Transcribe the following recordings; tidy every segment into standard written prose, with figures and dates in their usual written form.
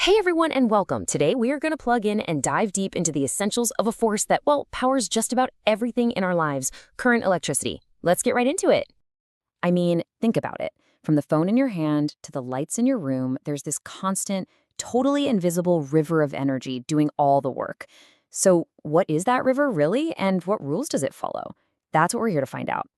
Hey everyone and welcome. Today we are going to plug in and dive deep into the essentials of a force that, well, powers just about everything in our lives, current electricity. Let's get right into it. I mean, think about it. From the phone in your hand to the lights in your room, there's this constant, totally invisible river of energy doing all the work. So what is that river really, and what rules does it follow? That's what we're here to find out.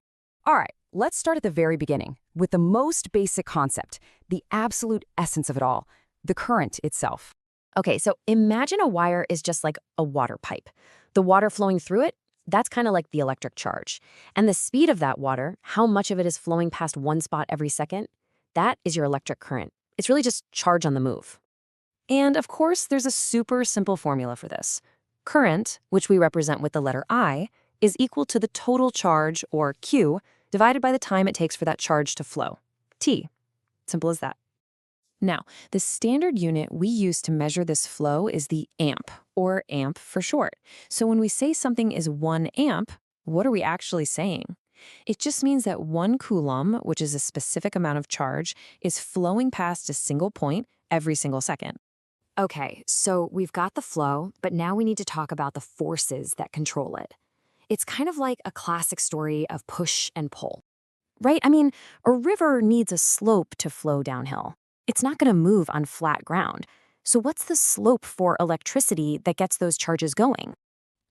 All right, let's start at the very beginning with the most basic concept, the absolute essence of it all, the current itself. Okay, so imagine a wire is just like a water pipe. The water flowing through it, that's kind of like the electric charge. And the speed of that water, how much of it is flowing past one spot every second, that is your electric current. It's really just charge on the move. And of course, there's a super simple formula for this. Current, which we represent with the letter I, is equal to the total charge, or Q, divided by the time it takes for that charge to flow. T. Simple as that. Now, the standard unit we use to measure this flow is the amp, or amp for short. So when we say something is 1 amp, what are we actually saying? It just means that 1 coulomb, which is a specific amount of charge, is flowing past a single point every single second. Okay, so we've got the flow, but now we need to talk about the forces that control it. It's kind of like a classic story of push and pull, right? I mean, a river needs a slope to flow downhill. It's not going to move on flat ground. So what's the slope for electricity that gets those charges going?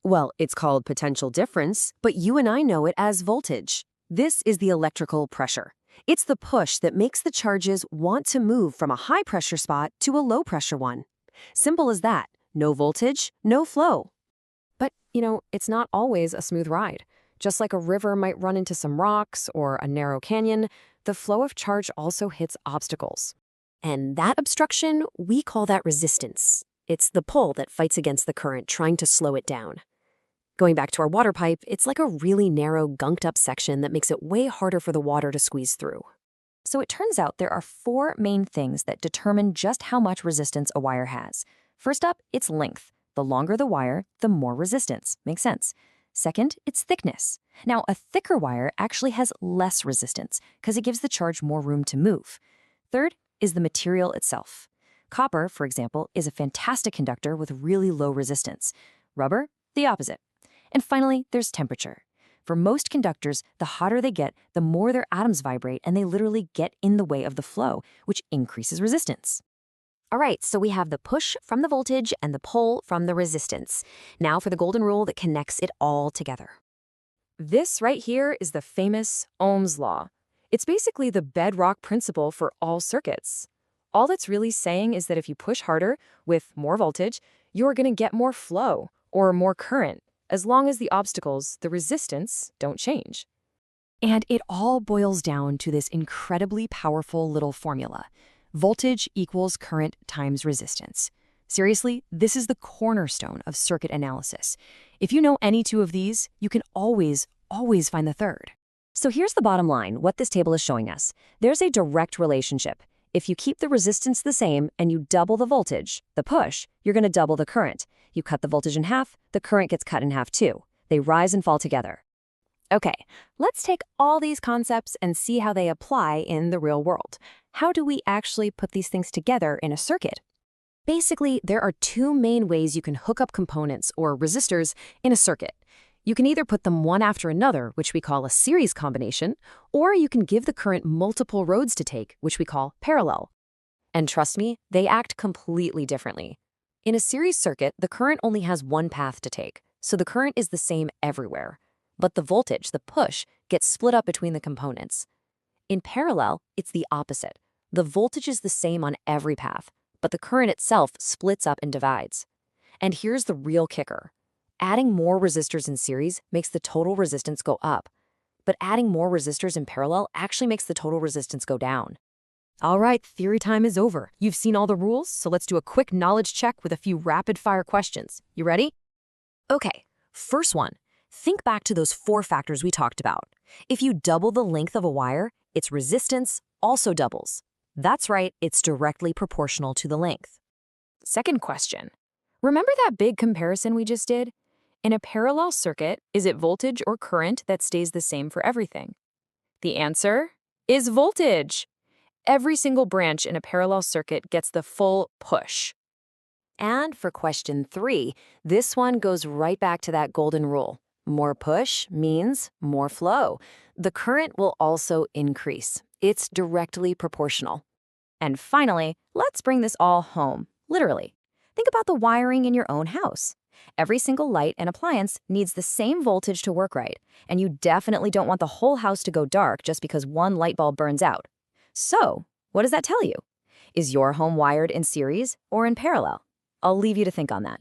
Well, it's called potential difference, but you and I know it as voltage. This is the electrical pressure. It's the push that makes the charges want to move from a high-pressure spot to a low-pressure one. Simple as that. No voltage, no flow. But, it's not always a smooth ride. Just like a river might run into some rocks or a narrow canyon, the flow of charge also hits obstacles. And that obstruction, we call that resistance. It's the pull that fights against the current, trying to slow it down. Going back to our water pipe, it's like a really narrow, gunked-up section that makes it way harder for the water to squeeze through. So it turns out there are 4 main things that determine just how much resistance a wire has. First up, its length. The longer the wire, the more resistance. Makes sense. Second, its thickness. Now, a thicker wire actually has less resistance because it gives the charge more room to move. Third is the material itself. Copper, for example, is a fantastic conductor with really low resistance. Rubber, the opposite. And finally, there's temperature. For most conductors, the hotter they get, the more their atoms vibrate and they literally get in the way of the flow, which increases resistance. All right, so we have the push from the voltage and the pull from the resistance. Now for the golden rule that connects it all together. This right here is the famous Ohm's law. It's basically the bedrock principle for all circuits. All it's really saying is that if you push harder with more voltage, you're going to get more flow or more current, as long as the obstacles, the resistance, don't change. And it all boils down to this incredibly powerful little formula. Voltage equals current times resistance. Seriously, this is the cornerstone of circuit analysis. If you know any 2 of these, you can always find the third. So here's the bottom line, what this table is showing us. There's a direct relationship. If you keep the resistance the same and you double the voltage, the push, you're going to double the current. You cut the voltage in half, the current gets cut in half too. They rise and fall together. Okay, let's take all these concepts and see how they apply in the real world. How do we actually put these things together in a circuit? Basically, there are 2 main ways you can hook up components, or resistors, in a circuit. You can either put them one after another, which we call a series combination, or you can give the current multiple roads to take, which we call parallel. And trust me, they act completely differently. In a series circuit, the current only has one path to take, so the current is the same everywhere. But the voltage, the push, gets split up between the components. In parallel, it's the opposite. The voltage is the same on every path, but the current itself splits up and divides. And here's the real kicker. Adding more resistors in series makes the total resistance go up, but adding more resistors in parallel actually makes the total resistance go down. All right, theory time is over. You've seen all the rules, so let's do a quick knowledge check with a few rapid-fire questions. You ready? Okay, first one. Think back to those 4 factors we talked about. If you double the length of a wire, its resistance also doubles. That's right, it's directly proportional to the length. Second question. Remember that big comparison we just did? In a parallel circuit, is it voltage or current that stays the same for everything? The answer is voltage. Every single branch in a parallel circuit gets the full push, And for question 3, this one goes right back to that golden rule. More push means more flow. The current will also increase. It's directly proportional. And finally, let's bring this all home, literally. Think about the wiring in your own house. Every single light and appliance needs the same voltage to work right, and you definitely don't want the whole house to go dark just because one light bulb burns out. So, what does that tell you? Is your home wired in series or in parallel? I'll leave you to think on that.